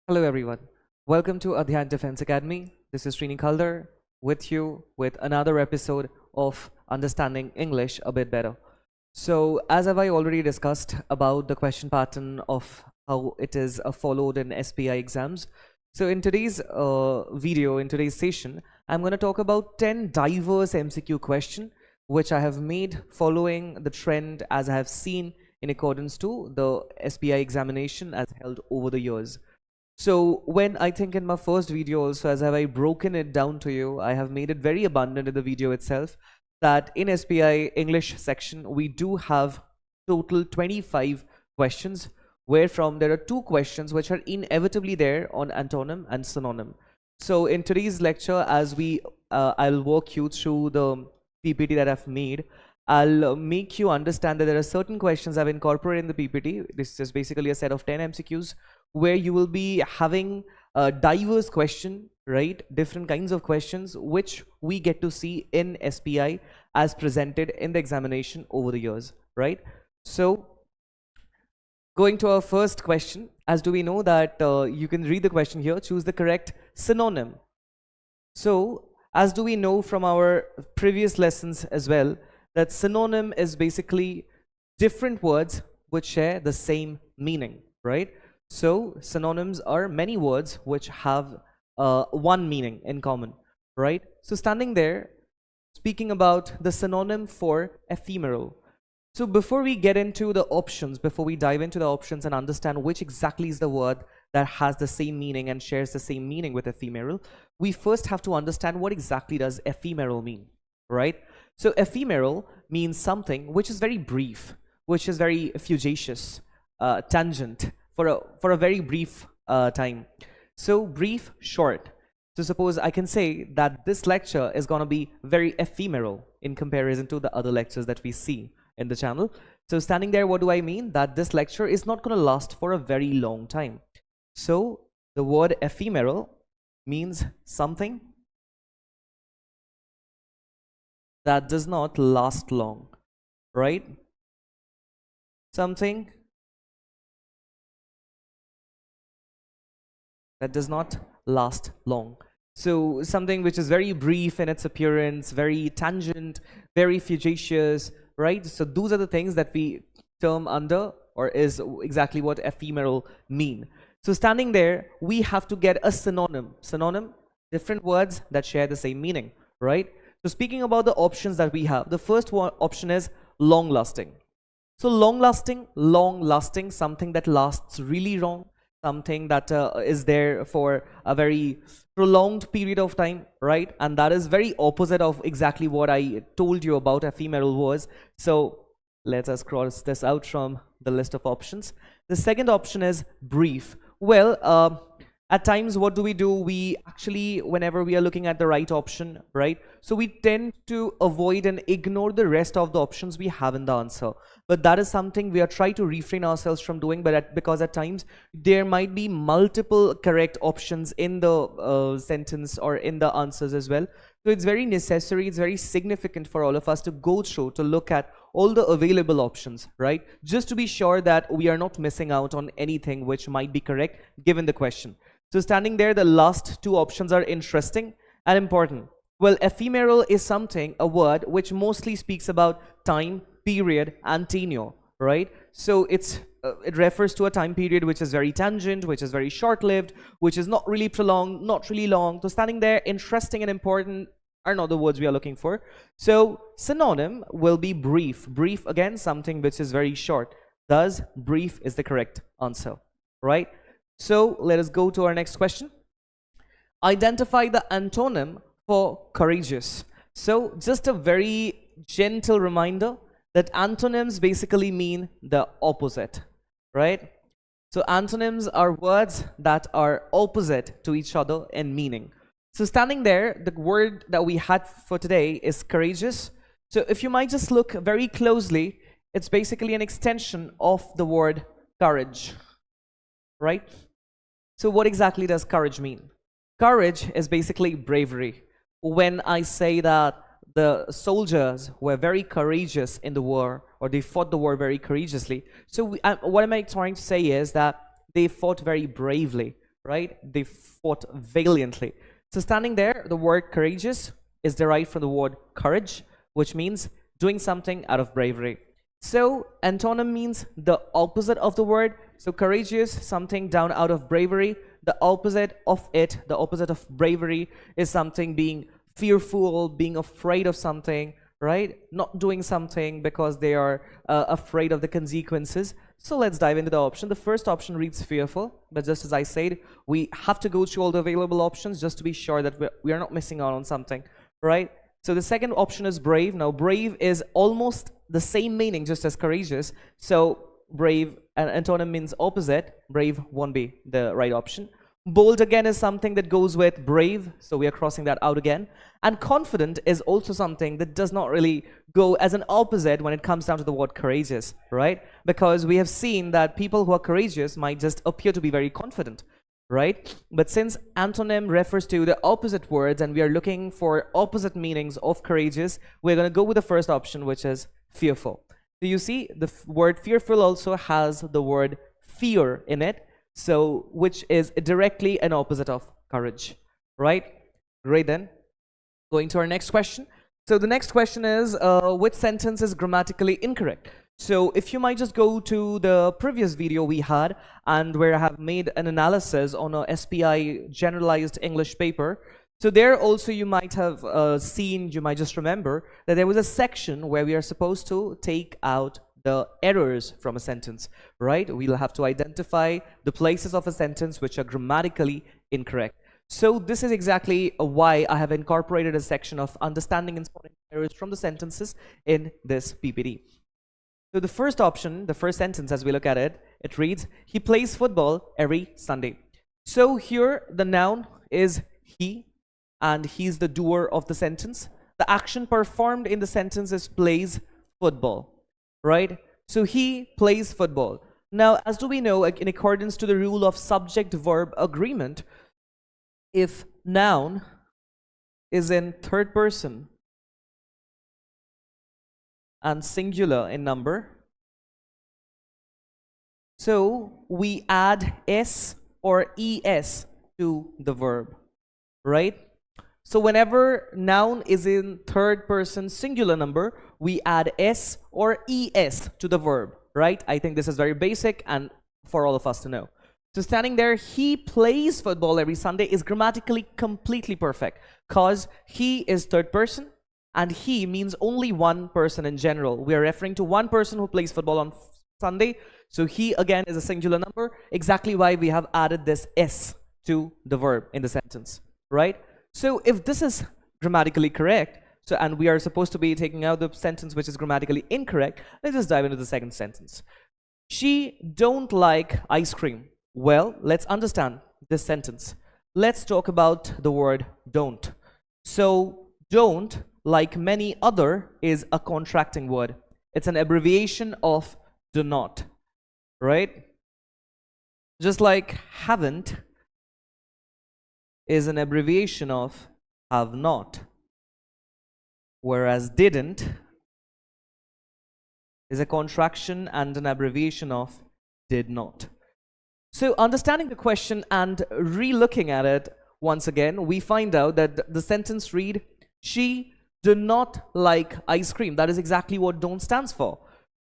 Hello everyone. Welcome to Adhyan Defense Academy. This is Srini Kaldar with you with another episode of Understanding English a bit better. So as have I already discussed about the question pattern of how it is followed in SPI exams. So in today's in today's session, I'm going to talk about 10 diverse MCQ questions which I have made following the trend as I have seen in accordance to the SPI examination as held over the years. So when I think in my first video also, as have I broken it down to you, I have made it very abundant in the video itself that in SPI English section, we do have total 25 questions, wherefrom there are 2 questions which are inevitably there on antonym and synonym. So in today's lecture, as I'll walk you through the PPT that I've made, I'll make you understand that there are certain questions I've incorporated in the PPT. This is basically a set of 10 MCQs where you will be having a diverse question, right? Different kinds of questions which we get to see in SPI as presented in the examination over the years, right? So going to our first question, as do we know that you can read the question here, choose the correct synonym. So as do we know from our previous lessons as well, that synonym is basically different words which share the same meaning, right? So synonyms are many words which have one meaning in common, right? So standing there, speaking about the synonym for ephemeral. So before we get into the options, before we dive into the options and understand which exactly is the word that has the same meaning and shares the same meaning with ephemeral, we first have to understand what exactly does ephemeral mean, right? So ephemeral means something which is very brief, which is very fugacious, tangent, for a very brief time. So brief, short. So suppose I can say that this lecture is going to be very ephemeral in comparison to the other lectures that we see in the channel. So standing there, what do I mean? That this lecture is not going to last for a very long time. So the word ephemeral means something that does not last long, right? Something that does not last long. So something which is very brief in its appearance, very tangent, very fugacious, right? So those are the things that we term under, or is exactly what ephemeral mean. So standing there, we have to get a synonym. Synonym, different words that share the same meaning, right? So speaking about the options that we have, the first one option is long lasting. So long lasting, something that lasts really long, something that is there for a very prolonged period of time, right? And that is very opposite of exactly what I told you about ephemeral was. So let us cross this out from the list of options. The second option is brief. Well, at times, what do? We actually, whenever we are looking at the right option, right? So we tend to avoid and ignore the rest of the options we have in the answer. But that is something we are trying to refrain ourselves from doing, because at times there might be multiple correct options in the sentence or in the answers as well. So it's very necessary, it's very significant for all of us to go through, to look at all the available options, right? Just to be sure that we are not missing out on anything which might be correct given the question. So standing there, the last 2 options are interesting and important. Well, ephemeral is something, a word which mostly speaks about time, period, and tenure, right? So it refers to a time period which is very tangent, which is very short-lived, which is not really prolonged, not really long. So standing there, interesting and important are not the words we are looking for. So synonym will be brief. Brief, again, something which is very short. Thus, brief is the correct answer, right? So let us go to our next question. Identify the antonym for courageous. So just a very gentle reminder that antonyms basically mean the opposite, right? So antonyms are words that are opposite to each other in meaning. So standing there, the word that we had for today is courageous. So if you might just look very closely, it's basically an extension of the word courage, right? So what exactly does courage mean? Courage is basically bravery. When I say that the soldiers were very courageous in the war, or they fought the war very courageously, so what am I trying to say is that they fought very bravely, right? They fought valiantly. So standing there, the word courageous is derived from the word courage, which means doing something out of bravery. So antonym means the opposite of the word. So courageous, something done out of bravery. The opposite of it, the opposite of bravery, is something being fearful, being afraid of something, right? Not doing something because they are afraid of the consequences. So let's dive into the option. The first option reads fearful, but just as I said, we have to go through all the available options just to be sure that we are not missing out on something, right? So the second option is brave. Now brave is almost the same meaning just as courageous. So brave, and antonym means opposite. Brave won't be the right option. Bold again is something that goes with brave, so we are crossing that out again. And confident is also something that does not really go as an opposite when it comes down to the word courageous, right? Because we have seen that people who are courageous might just appear to be very confident, right? But since antonym refers to the opposite words and we are looking for opposite meanings of courageous, we're going to go with the first option, which is fearful. So you see, the word fearful also has the word fear in it, so which is directly an opposite of courage, right? Great. Then going to our next question. So the next question is which sentence is grammatically incorrect? So if you might just go to the previous video we had, and where I have made an analysis on a SPI generalized English paper. So there also you might have seen, you might just remember that there was a section where we are supposed to take out the errors from a sentence, right? We'll have to identify the places of a sentence which are grammatically incorrect. So this is exactly why I have incorporated a section of understanding and spotting errors from the sentences in this PPT. So the first option, the first sentence as we look at it, it reads, he plays football every Sunday. So here the noun is he, and he's the doer of the sentence. The action performed in the sentence is plays football, right? So he plays football. Now, as do we know, in accordance to the rule of subject-verb agreement, if noun is in third person and singular in number, so we add s or es to the verb, right? So whenever noun is in third person singular number, we add s or es to the verb, right? I think this is very basic and for all of us to know. So standing there, he plays football every Sunday is grammatically completely perfect because he is third person and he means only one person in general. We are referring to one person who plays football on Sunday. So he again is a singular number, exactly why we have added this s to the verb in the sentence, right? So if this is grammatically correct, so and we are supposed to be taking out the sentence which is grammatically incorrect, let's just dive into the second sentence. She don't like ice cream. Well, let's understand this sentence. Let's talk about the word don't. So don't, like many other, is a contracting word. It's an abbreviation of do not, right? Just like haven't is an abbreviation of have not, whereas didn't is a contraction and an abbreviation of did not. So understanding the question and re-looking at it once again, we find out that the sentence read, she do not like ice cream. That is exactly what don't stands for.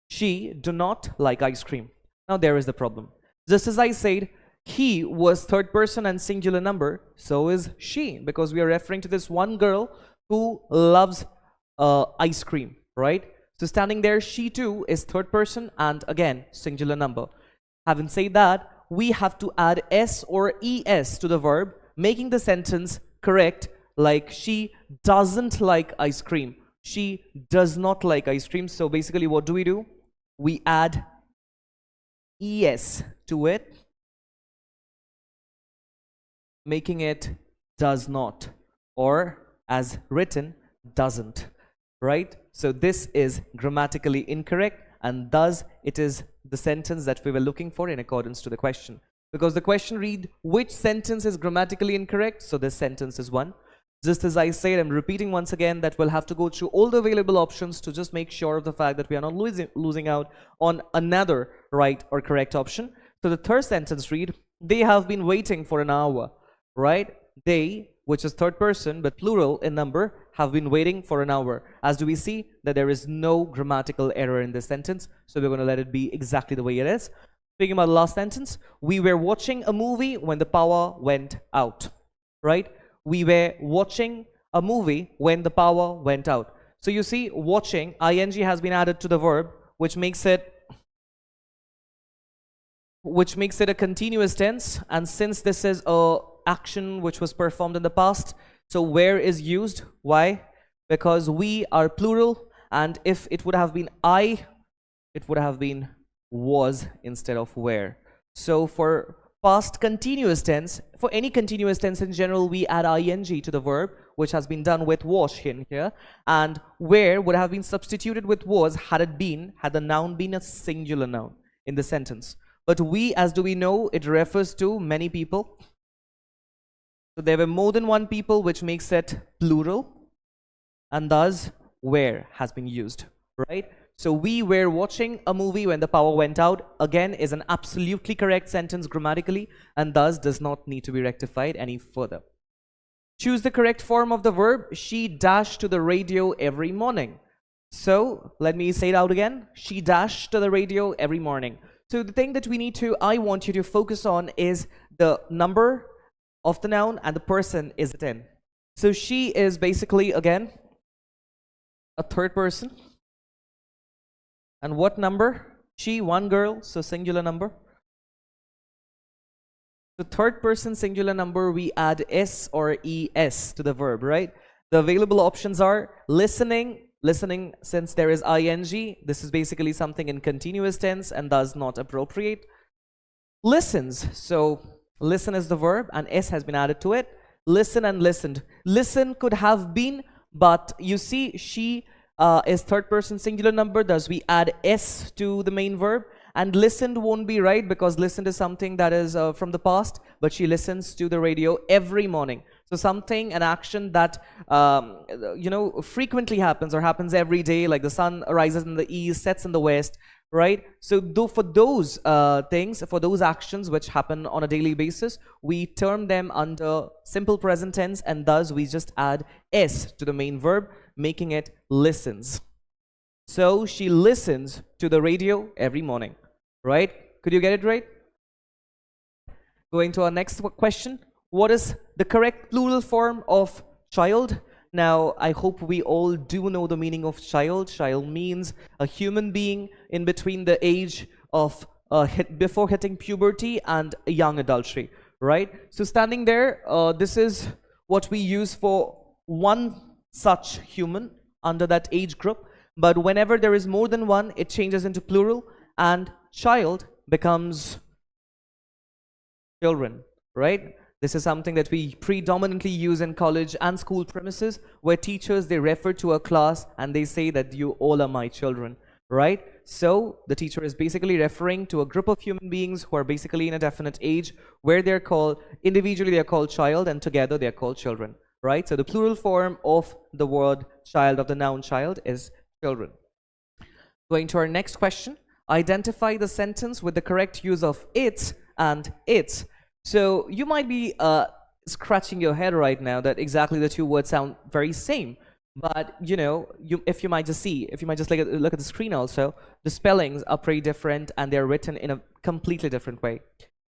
She do not like ice cream. Now there is the problem. Just as I said, he was third person and singular number, so is she, because we are referring to this one girl who loves ice cream, right? So standing there, she too is third person and again singular number. Having said that, we have to add s or es to the verb, making the sentence correct, like she doesn't like ice cream. She does not like ice cream. So basically what do? We add es to it, making it does not, or as written, doesn't, right? So this is grammatically incorrect, and thus it is the sentence that we were looking for in accordance to the question. Because the question read, which sentence is grammatically incorrect? So this sentence is one. Just as I said, I'm repeating once again that we'll have to go through all the available options to just make sure of the fact that we are not losing out on another right or correct option. So the third sentence read, They have been waiting for an hour, right? They, which is third person but plural in number, have been waiting for an hour. As do we see that there is no grammatical error in this sentence, so we're going to let it be exactly the way it is. Speaking about the last sentence, we were watching a movie when the power went out, right? We were watching a movie when the power went out. So you see, watching, ing has been added to the verb, which makes it a continuous tense. And since this is a action which was performed in the past, so where is used. Why? Because we are plural, and if it would have been I, it would have been was instead of where. So for past continuous tense, for any continuous tense in general, we add ing to the verb, which has been done with wash in here, and where would have been substituted with was had the noun been a singular noun in the sentence. But we, as do we know, it refers to many people. So there were more than one people, which makes it plural, and thus where has been used, right? So we were watching a movie when the power went out, again, is an absolutely correct sentence grammatically, and thus does not need to be rectified any further. Choose the correct form of the verb. She dashed to the radio every morning. So let me say it out again. She dashed to the radio every morning. So the thing that I want you to focus on is the number of the noun and the person is it in. So she is basically, again, a third person. And what number? She, one girl, so singular number. The third person singular number, we add s or es to the verb, right? The available options are listening. Listening, since there is ing, this is basically something in continuous tense and thus not appropriate. Listens, so listen is the verb and s has been added to it. Listen and listened. Listen could have been, but you see she is third person singular number, thus we add s to the main verb. And listened won't be right because listened is something that is from the past, but she listens to the radio every morning. So something, an action that frequently happens or happens every day, like the sun rises in the east, sets in the west, right? So for those things, for those actions which happen on a daily basis, we term them under simple present tense, and thus we just add s to the main verb, making it listens. So she listens to the radio every morning, right? Could you get it right? Going to our next question. What is the correct plural form of child? Now, I hope we all do know the meaning of child. Child means a human being in between the age of before hitting puberty and young adultery, right? So standing there, this is what we use for one such human under that age group. But whenever there is more than one, it changes into plural, and child becomes children, right? This is something that we predominantly use in college and school premises, where teachers, they refer to a class and they say that you all are my children, right? So the teacher is basically referring to a group of human beings who are basically in a definite age, where they're called, individually they're called child and together they're called children, right? So the plural form of the word child, of the noun child, is children. Going to our next question. Identify the sentence with the correct use of it and its. So you might be scratching your head right now that exactly the two words sound very same, but if you might just look at the screen also, the spellings are pretty different and they're written in a completely different way.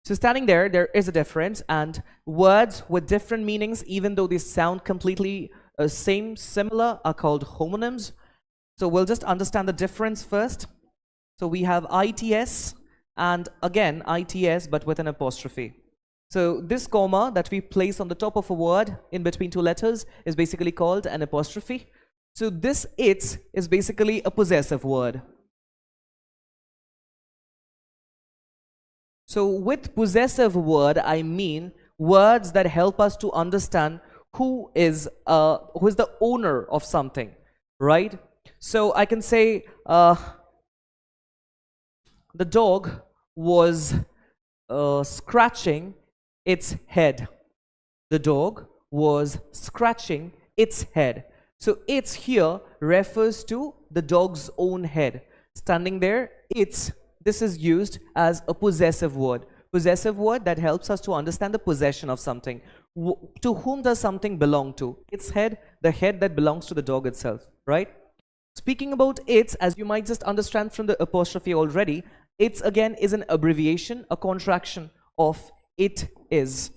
So standing there, there is a difference, and words with different meanings, even though they sound completely similar, are called homonyms. So we'll just understand the difference first. So we have its, and again its, but with an apostrophe. So this comma that we place on the top of a word in between two letters is basically called an apostrophe. So this it is basically a possessive word. So with possessive word, I mean words that help us to understand who is the owner of something, right? So I can say the dog was scratching its head. The dog was scratching its head. So its here refers to the dog's own head. Standing there, this is used as a possessive word. Possessive word that helps us to understand the possession of something. To whom does something belong to? Its head, the head that belongs to the dog itself, right? Speaking about its, as you might just understand from the apostrophe already, its again is an abbreviation, a contraction of it is.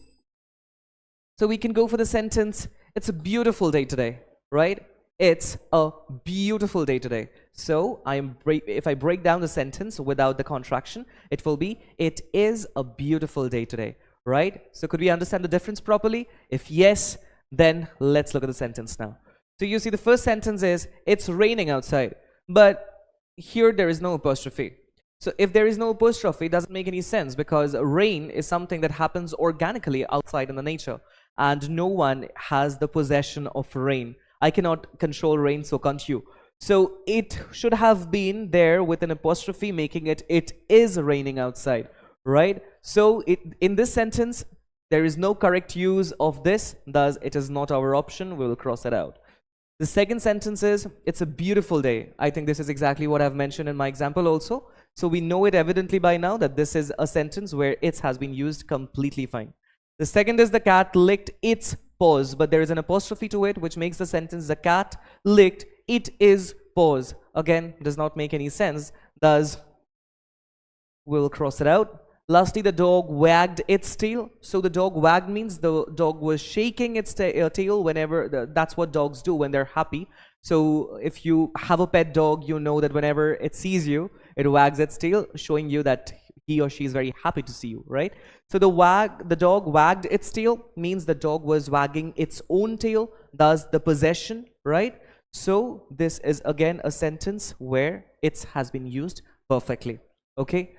So we can go for the sentence, it's a beautiful day today, right? It's a beautiful day today. So if I break down the sentence without the contraction, it will be, it is a beautiful day today, right? So could we understand the difference properly? If yes, then let's look at the sentence now. So you see the first sentence is, it's raining outside, but here there is no apostrophe. So if there is no apostrophe, it doesn't make any sense, because rain is something that happens organically outside in the nature, and no one has the possession of rain. I cannot control rain, so can't you. So it should have been there with an apostrophe, making it, it is raining outside, right? So in this sentence, there is no correct use of this, thus it is not our option. We will cross it out. The second sentence is, it's a beautiful day. I think this is exactly what I've mentioned in my example also. So we know it evidently by now that this is a sentence where it has been used completely fine. The second is, the cat licked its paws, but there is an apostrophe to it, which makes the sentence, the cat licked it is paws. Again, does not make any sense, thus we'll cross it out. Lastly, the dog wagged its tail. So the dog wagged means the dog was shaking its tail whenever, that's what dogs do when they're happy. So if you have a pet dog, you know that whenever it sees you, it wags its tail, showing you that he or she is very happy to see you, right? So the dog wagged its tail means the dog was wagging its own tail, thus the possession, right? So this is again a sentence where it has been used perfectly, okay?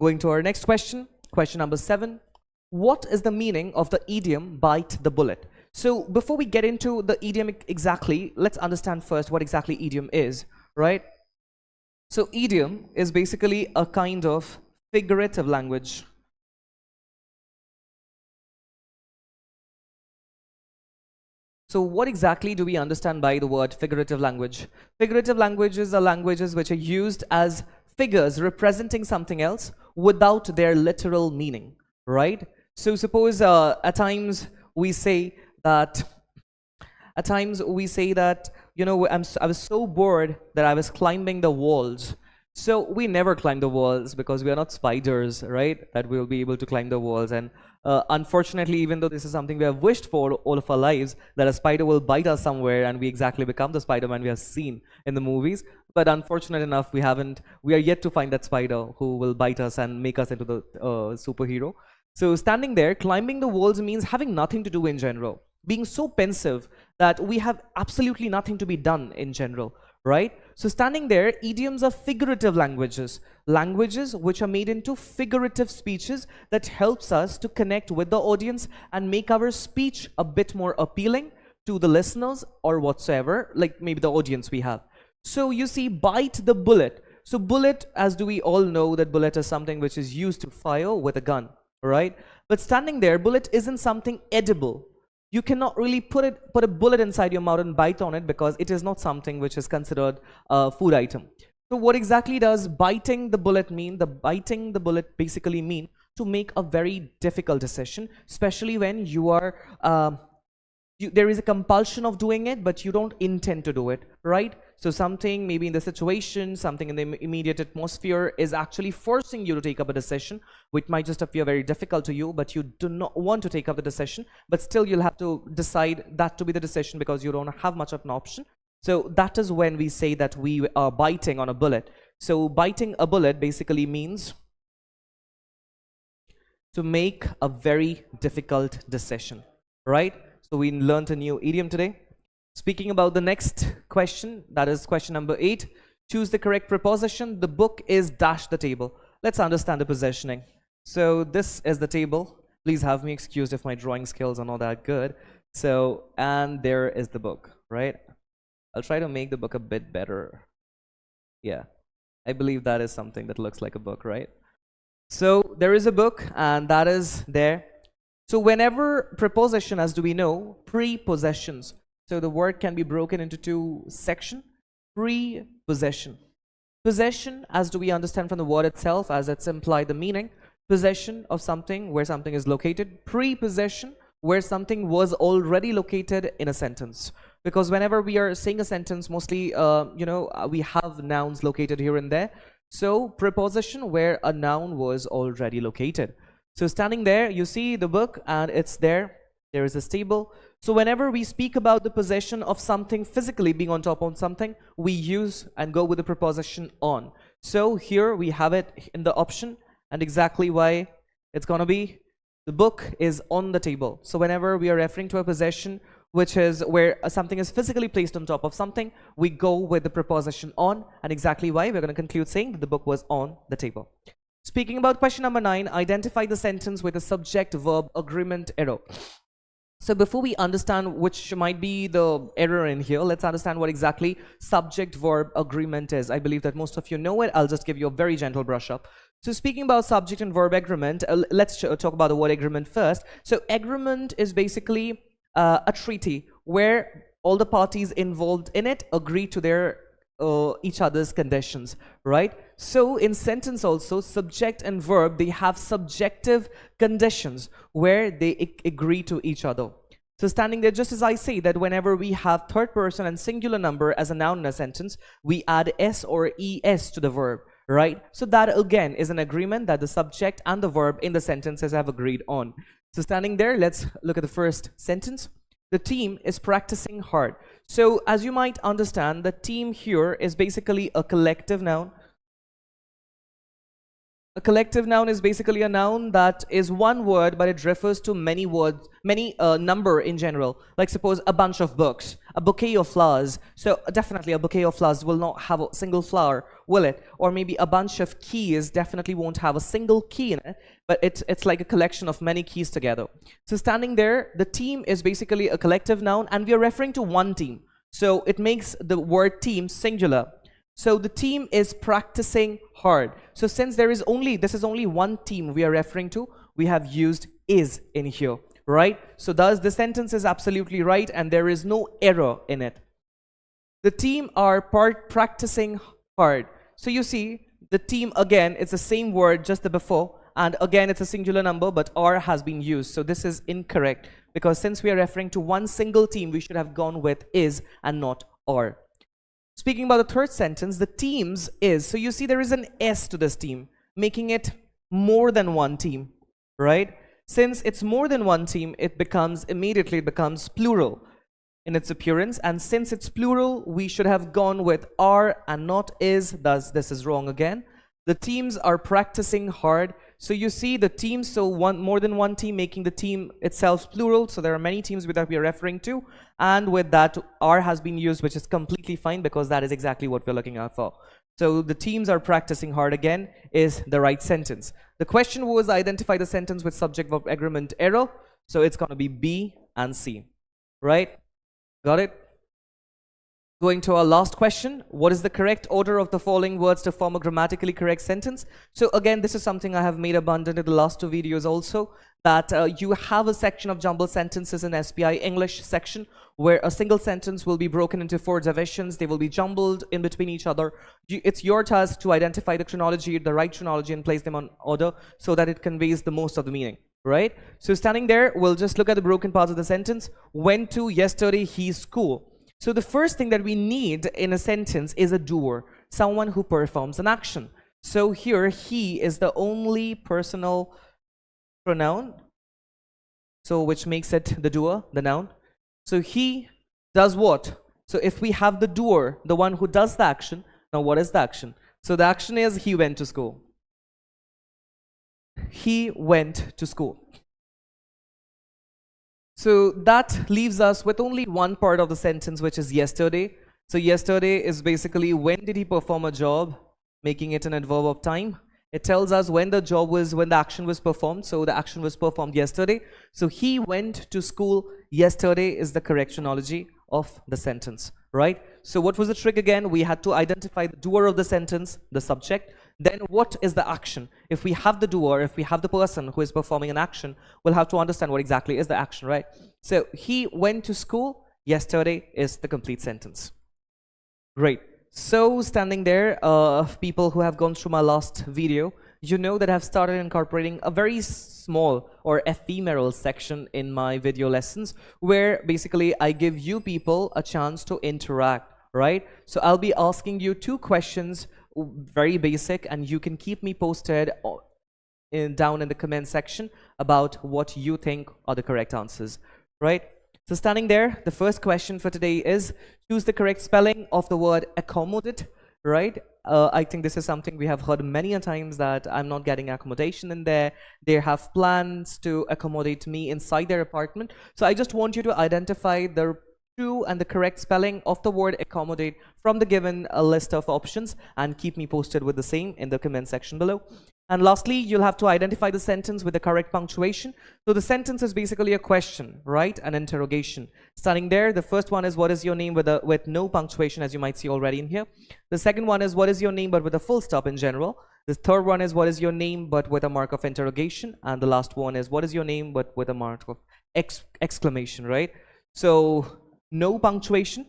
Going to our next question, question number 7. What is the meaning of the idiom bite the bullet? So before we get into the idiom exactly, let's understand first what exactly idiom is, right? So idiom is basically a kind of figurative language. So what exactly do we understand by the word figurative language? Figurative languages are languages which are used as figures representing something else without their literal meaning, right? So suppose at times we say that, you know, I was so bored that I was climbing the walls. So we never climb the walls because we are not spiders, right? That we'll be able to climb the walls. And unfortunately, even though this is something we have wished for all of our lives, that a spider will bite us somewhere and we exactly become the Spider-Man we have seen in the movies. But unfortunate enough, we are yet to find that spider who will bite us and make us into the superhero. So standing there, climbing the walls means having nothing to do in general. Being so pensive that we have absolutely nothing to be done in general, right? So standing there, idioms are figurative languages. Languages which are made into figurative speeches that helps us to connect with the audience and make our speech a bit more appealing to the listeners or whatsoever, like maybe the audience we have. So you see, bite the bullet. So bullet, as do we all know that bullet is something which is used to fire with a gun, right? But standing there, bullet isn't something edible. You cannot really put a bullet inside your mouth and bite on it because it is not something which is considered a food item. So what exactly does biting the bullet mean? The biting the bullet basically mean to make a very difficult decision, especially when you are there is a compulsion of doing it, but you don't intend to do it, right? So something maybe in the situation, something in the immediate atmosphere is actually forcing you to take up a decision, which might just appear very difficult to you, but you do not want to take up the decision, but still you'll have to decide that to be the decision because you don't have much of an option. So that is when we say that we are biting on a bullet. So biting a bullet basically means to make a very difficult decision, right? So we learned a new idiom today. Speaking about the next question, that is question number 8. Choose the correct preposition. The book is dash the table. Let's understand the positioning. So this is the table. Please have me excused if my drawing skills are not that good. So, and there is the book, right? I'll try to make the book a bit better. Yeah, I believe that is something that looks like a book, right? So there is a book and that is there. So whenever preposition, as do we know, prepossessions. So the word can be broken into two sections. Prepossession. Possession, as do we understand from the word itself, as it's implied the meaning. possession of something, where something is located. Preposition, where something was already located in a sentence. Because whenever we are saying a sentence, mostly, we have nouns located here and there. So preposition, where a noun was already located. So standing there, you see the book and it's there. There is a table. So whenever we speak about the possession of something physically being on top of something, we use and go with the preposition on. So here we have it in the option, and exactly why it's gonna be the book is on the table. So whenever we are referring to a possession which is where something is physically placed on top of something, we go with the preposition on, and exactly why we're going to conclude saying that the book was on the table. Speaking about question number 9, identify the sentence with a subject verb agreement error. So before we understand which might be the error in here, let's understand what exactly subject verb agreement is. I believe that most of you know it. I'll just give you a very gentle brush up. So speaking about subject and verb agreement, let's talk about the word agreement first. So agreement is basically a treaty where all the parties involved in it agree to their each other's conditions, right? So in sentence also, subject and verb, they have subjective conditions where they agree to each other. So standing there, just as I say that whenever we have third person and singular number as a noun in a sentence, we add s or es to the verb, right? So that again is an agreement that the subject and the verb in the sentences have agreed on. So standing there, let's look at the first sentence. The team is practicing hard. So as you might understand, the team here is basically a collective noun. A collective noun is basically a noun that is one word, but it refers to many words, many number in general. Like suppose a bunch of books, a bouquet of flowers. So definitely a bouquet of flowers will not have a single flower, will it? Or maybe a bunch of keys definitely won't have a single key in it, but it's like a collection of many keys together. So standing there, the team is basically a collective noun, and we are referring to one team. So it makes the word team singular. So the team is practicing hard. So since this is only one team we are referring to, we have used is in here, right? So thus the sentence is absolutely right and there is no error in it. The team are practicing hard. So you see the team again, it's the same word just the before, and again it's a singular number, but are has been used. So this is incorrect because since we are referring to one single team, we should have gone with is and not are. Speaking about the third sentence, the teams is. So you see there is an S to this team, making it more than one team, right? Since it's more than one team, it immediately becomes plural in its appearance. And since it's plural, we should have gone with are and not is. Thus, this is wrong again. The teams are practicing hard. So you see the teams, so more than one team, making the team itself plural. So there are many teams that we are referring to. And with that, are has been used, which is completely fine because that is exactly what we're looking out for. So the teams are practicing hard again is the right sentence. The question was identify the sentence with subject verb agreement error. So it's going to be B and C, right? Got it? Going to our last question, what is the correct order of the following words to form a grammatically correct sentence? So again, this is something I have made abundant in the last two videos also, that you have a section of jumbled sentences in SPI English section where a single sentence will be broken into 4 divisions. They will be jumbled in between each other. It's your task to identify the chronology, the right chronology, and place them on order so that it conveys the most of the meaning, right? So standing there, we'll just look at the broken parts of the sentence. Went to yesterday his school. So the first thing that we need in a sentence is a doer, someone who performs an action. So here, he is the only personal pronoun, so which makes it the doer, the noun. So he does what? So if we have the doer, the one who does the action, now what is the action? So the action is he went to school. He went to school. So that leaves us with only one part of the sentence, which is yesterday. So yesterday is basically when did he perform a job, making it an adverb of time. It tells us when the action was performed. So the action was performed yesterday. So he went to school yesterday is the correct chronology of the sentence, right? So what was the trick again? We had to identify the doer of the sentence, the subject. Then what is the action? If we have the doer, if we have the person who is performing an action, we'll have to understand what exactly is the action, right? So he went to school yesterday is the complete sentence. Great. So standing there, people who have gone through my last video, you know that I've started incorporating a very small or ephemeral section in my video lessons where basically I give you people a chance to interact, right? So I'll be asking you 2 questions, very basic, and you can keep me posted down in the comment section about what you think are the correct answers, right? So standing there, the first question for today is choose the correct spelling of the word accommodate, right? I think this is something we have heard many a times, that I'm not getting accommodation in there. They have plans to accommodate me inside their apartment. So I just want you to identify the true and the correct spelling of the word accommodate from the given list of options and keep me posted with the same in the comment section below. And lastly, you'll have to identify the sentence with the correct punctuation. So the sentence is basically a question, right? An interrogation. Starting there, the first one is what is your name with no punctuation, as you might see already in here. The second one is what is your name but with a full stop in general. The third one is what is your name but with a mark of interrogation. And the last one is what is your name but with a mark of exclamation, right? So no punctuation,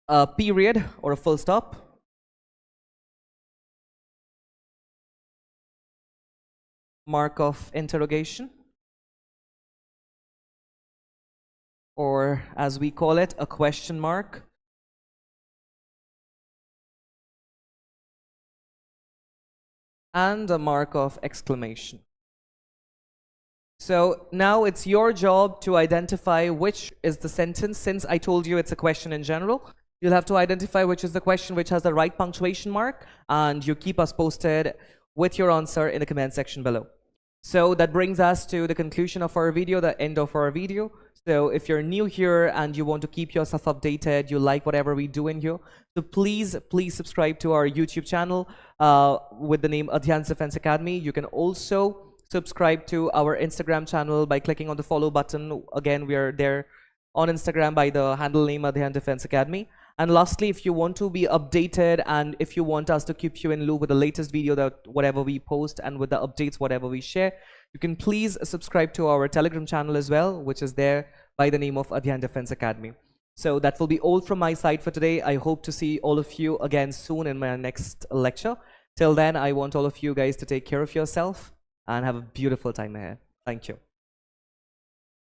a period or a full stop, mark of interrogation, or as we call it, a question mark, and a mark of exclamation. So now it's your job to identify which is the sentence. Since I told you it's a question in general, you'll have to identify which is the question which has the right punctuation mark, and you keep us posted with your answer in the comment section below. So that brings us to the conclusion of our video, the end of our video. So if you're new here and you want to keep yourself updated, you like whatever we do in here, so please subscribe to our YouTube channel with the name Adhyan's Defense Academy. You can also subscribe to our Instagram channel by clicking on the follow button. Again, we are there on Instagram by the handle name Adhyan Defense Academy. And lastly, if you want to be updated and if you want us to keep you in loop with the latest video, that whatever we post and with the updates, whatever we share, you can please subscribe to our Telegram channel as well, which is there by the name of Adhyan Defense Academy. So that will be all from my side for today. I hope to see all of you again soon in my next lecture. Till then, I want all of you guys to take care of yourself and have a beautiful time ahead. Thank you.